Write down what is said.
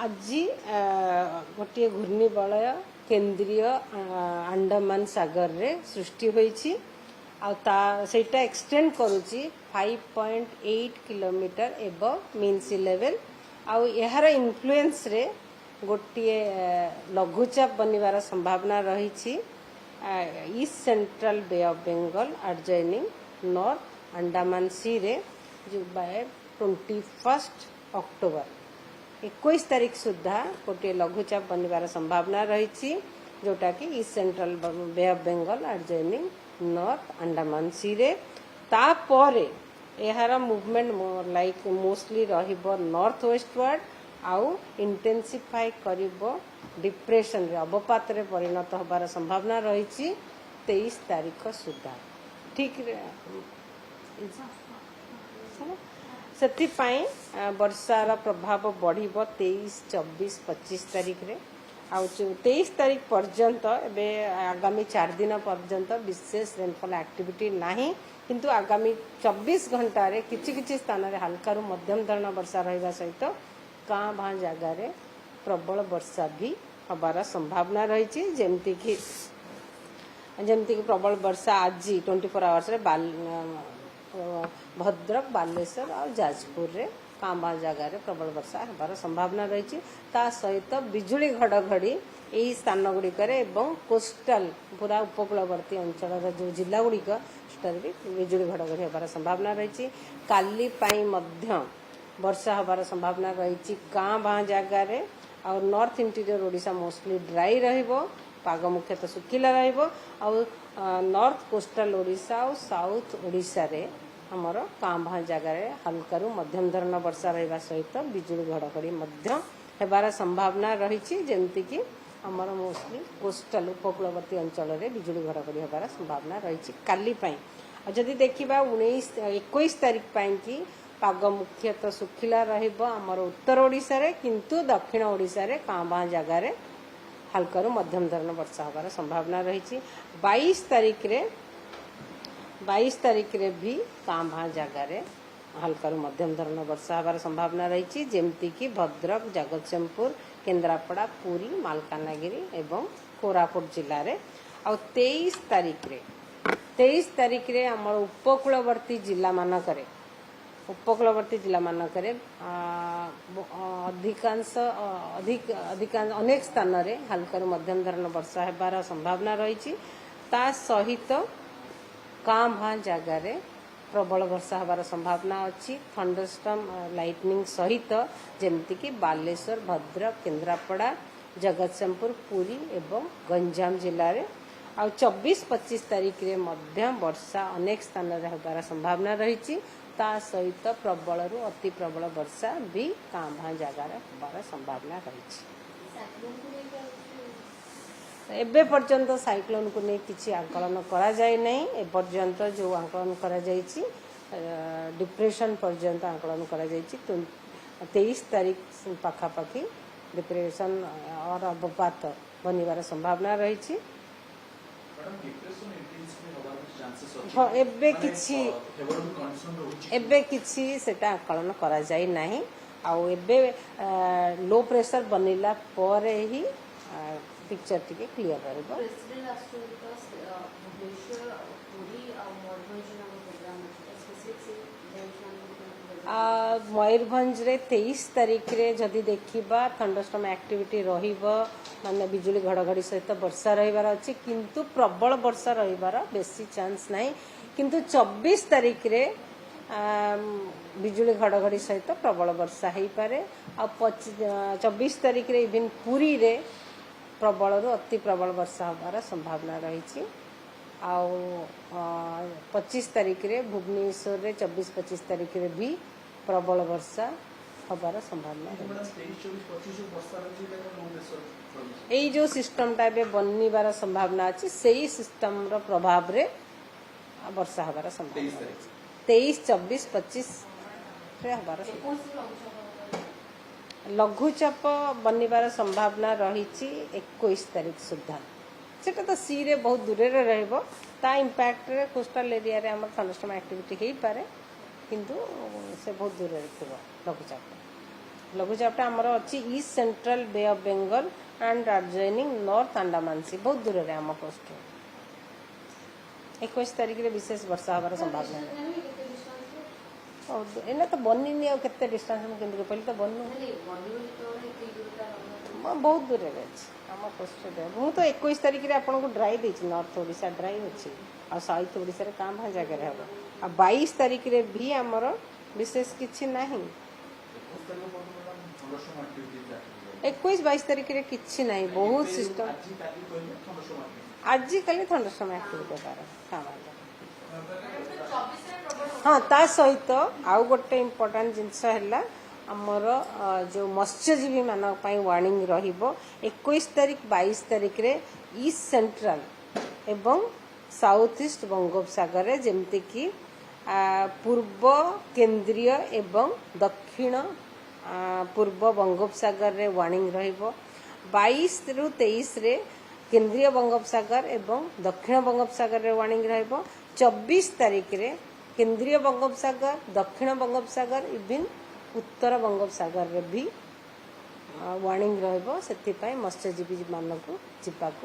आज गोटे घूर्णिबलय केंद्रीय अंडमान सागर रे सृष्टि होईछि सेटा एक्सटेंड करुच्ची 5.8 kilometre above mean sea level यार इन्फ्लुएंस रे गोटे लघुचाप बनवार संभावना रही east central Bay of Bengal adjoining north Andaman Sea रे जो बाय 21 अक्टोबर 21 तारीख सुधा गोटे लघुचाप बनवार संभावना रही जोटा कि east central Bay of Bengal adjoining north Andaman Sea रे तापरे यार मूवमेंट लाइक मोस्टली रहिबो नॉर्थ वेस्टवर्ड आउ इंटेंसिफाई करिबो डिप्रेशन रे अवपात रे परिणत होबार संभावना रही 23 तारीख सुधा ठीक रे से वर्षार प्रभाव बढ़िबो 23, 24, 25 तारीख रे आउ 23 तारीख पर्यंत एबे आगामी 4 दिन पर्यंत विशेष रेनफॉल एक्टिविटी नाही किंतु आगामी 24 घंटा रे किछि स्थान रे हल्का रु मध्यम धरण वर्षा रहिबा सहित कां भां जगह रे प्रबल वर्षा भी हबार संभावना रही जेमती कि प्रबल वर्षा आज 24 आवर्स रे भद्रक बालेश्वर और जाजपुर रे कांबा जगह रे प्रबल वर्षा हबार संभावना रही सहित बिजुली घड़घड़ी यही स्थान गुड़िक कोस्टल पूरा उपकूलवर्ती अंचल जो जिला गुड़िक भी बिजुली घड़घड़ी हबार संभावना रही काली वर्षा हबार संभावना रही गाँ बाँ जगार और north interior Odisha mostly dry रहिबो पाग मुख्यतः सुखिला रहिबो और नॉर्थ कोस्टल ओडिशा और साउथ ओडिशा रे हमर कांभा जगार हल्का रु मध्यम धरण वर्षा रहिबा सहित बिजुली घड़घड़ी मध्य हेबार संभावना रही जेमती कि हमर मोस्टली कोस्टल उपकूलवर्ती अंचल रे बिजुली घड़घड़ी हेबार संभावना रही काली पई जदि देखिबा 21 तारीख पई कि पाग मुख्यतः सुखिला रहिबो हमर उत्तर ओडिशा रे किंतु दक्षिण ओडिशा रे कांभा जगार हल्का रु मध्यम धरण वर्षा हबार संभावना रही 22 तारीख रे भी कांभा जगार हल्का रु मध्यम धरण वर्षा हबार संभावना रही जेमती कि भद्रक जगतसिंहपुर केन्द्रापड़ा पुरी मालकानगिरी एवं कोरापुट जिले में आ 23 तारीख रे हमर उपकूलवर्ती जिला मानकरे अधिकांश अनेक स्थान रे हल्का रु मध्यम धरण वर्षा हेबार संभावना रही सहित कां भां जगार प्रबल वर्षा हबार संभावना अच्छी थंडरस्टॉर्म लाइटनिंग सहित जेमती कि बालेश्वर भद्रक केन्द्रापड़ा जगतसिंहपुर पुरी एवं गंजाम जिले में आ 24-25 तारीख रे मध्य वर्षा अनेक स्थान रे हबार संभावना रही सहित प्रबल रु अति प्रबल वर्षा भी कां भां जगार हबार संभावना रही एबे पर्यंत साइक्लोन को नहीं किसी आकलन करा जाए नहीं ए पर्यंत जो आकलन करा जाइछि डिप्रेशन पर्यंत आकलन करा जाइछि 23 तारीख पाखापाखि डिप्रेशन और अवपात बनिबार संभावना रही एबे किछि सेटा आकलन करा जाए नहीं आउ एबे लो प्रेशर बनिला पर ही पिक्चर टिके क्लियर रहबो मयूरभंज रे 23 तारीख रे जदि देखिबा थंडरस्टॉर्म एक्टिविटी रहिबो माने बिजुली घड़घड़ी सहित वर्षा रहिबार अछि किंतु प्रबल वर्षा रहिबार बेसी चांस नाही किंतु 24 तारीख रे बिजुली घड़घड़ी सहित प्रबल वर्षा हेई पारे आ 24 तारीख रे इवन पुरी रे प्रबल रु अति प्रबल वर्षा हबार संभावना रही आउ 25 तारीख रे भुवनेश्वर रे 24-25 तारीख रे भी प्रबल वर्षा हबार संभावना यही जो सिस्टम टा बनवार संभावना अच्छी से सिस्टम रो प्रभाव रे वर्षा हबार संभावना 23, 24, 25 रे हबार लघुचाप बनवार संभावना रही 21 तारीख सुधा सेटा तो सी रे बहुत दूर रे रहबो ता इंपैक्ट रे कोस्टल एरिया रे हमर थंडरस्टॉर्म एक्टिविटी हेई पारे किंतु से बहुत दूर रे थिबो लघुचाप लघुचापटा आमर अच्छी east central Bay of Bengal and adjoining north Andaman Sea बहुत दूर रे आम कोस्ट 21 तारिख रे विशेष वर्षा हबार संभावना है एना तो बनी आ केते डिस्टेंस में केंद्र पहले तो बनू बहुत दूर रे अछि आम कोस्ट रे मु तो 21 तारिख रे आपन को ड्राई देछि नॉर्थ ओडिसा ड्राई अछि आ साउथ ओडिसा रे काम भा जगह रे हबो आ 22 तारिख रे भी हमर विशेष किछि नाही 21-22 तारिख रे किछि नाही बहुत सिस्टम आज कल ठंडा समय एक्टिविटी तार हाँ ता सहित आउ गोटे इम्पोर्टाट जिनस है आमर जो मत्स्यजीवी मान वार्निंग रहिबो 21 तारिख 22 तारिख रे ईस्ट सेंट्रल एवं साउथ ईस्ट बंगोपसागर रे जेमति कि पूर्व केंद्रीय एवं दक्षिण पूर्व बंगोपसागर रे वार्निंग रहिबो 22 रु 23 रे केंद्रीय बंगोपसागर एवं दक्षिण बंगोपसागर रे वार्निंग रहिबो 24 तारिख रे केंद्रीय बंगोपसागर दक्षिण बंगोपसागर इवन उत्तर बंगोपसागर रे भी वार्निंग रहिबो सेति पय मत्स्यजीवी मानकु जिपाको